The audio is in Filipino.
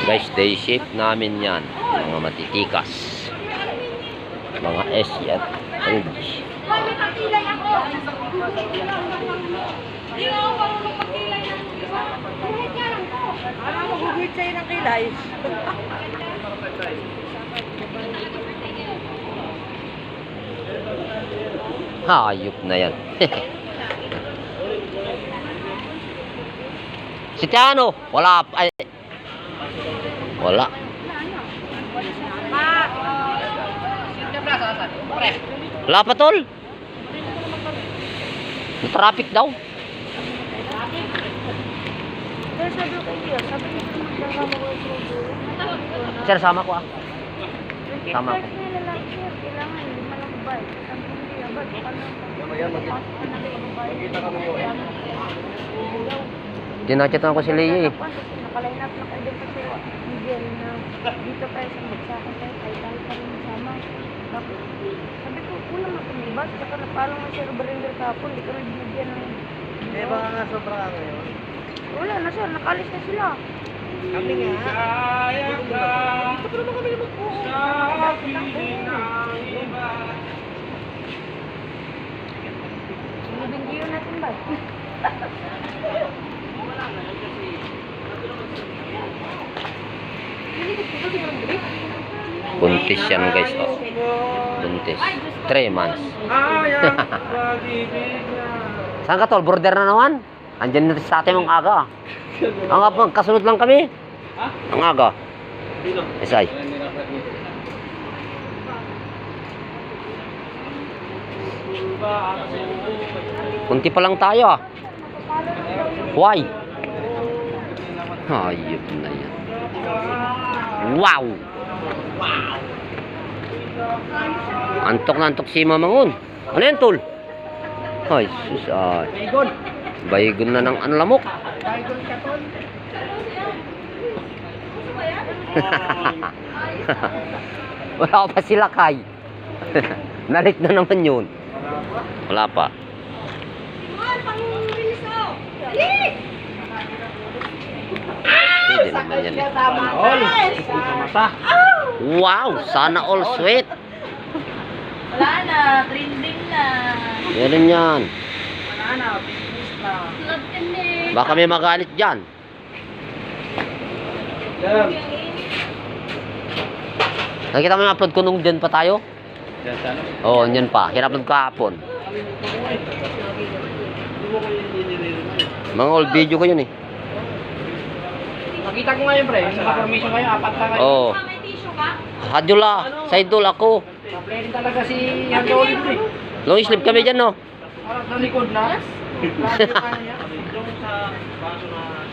Guys, day shift namin yan. Mga matitikas. Mga S at LG. May pakilay ako. Hindi nga ako marunong pakilay ng iba. Kahit nga lang to. Ano mo guguhit sa'yo ng kilay? Hayop na yan. Si Tiano, wala. Ay, wala. Wala pa, tol. Traffic daw. Sir, sama ko ah. Sama ko. Dinachat ko si Leia eh. Nakaline up na kayo din kasi Miguel na dito tayo sa magsakan tayo pa rin sama. Sabi ko, kulang na tumibas, saka napalong na si Roberinder kapon, di ka na binigyan ng... Eh, baka nga sobra ka ngayon. Wala na sir, nakalis na sila. Kami nga. Dito pa naman kami na mag-uong. Sinibinggiyo natin ba? Buntis yan guys. Oh. Buntis. 3 months. Saan ka tol? Border na naman? Andyan na sa atin mong aga. Ang aga, kasunod lang kami. Ang aga. Isay. Kunti pa lang tayo ah. Why? Hayop na yan. Wow! Antok na antok si Mamangon. Ano yan, tol? Ay, sus, ay. Baygon na ng lamok. Baygon ka tol. Wala pa sila kay. Nalit na naman yun. Wala pa. Hindi naman yan. Wow! Sana all sweet. Wala na, trending na. Meron yan. Wala na, business na. Love ka na. Baka may magalit dyan. Nakita mo yung upload ko nung dyan pa tayo? Oo, dyan pa. Hinupload ko kahapon. Mga old video ko yun eh. Nakita ko ngayon, pre. Naka-permission kayo, apat na kayo. Oo. May tissue ka? Hadjula, sa idol ako. Pwede talaga si Hanggang Olive, pre. Long sleeve kami dyan, no? Sa likod na. Yung sa baso na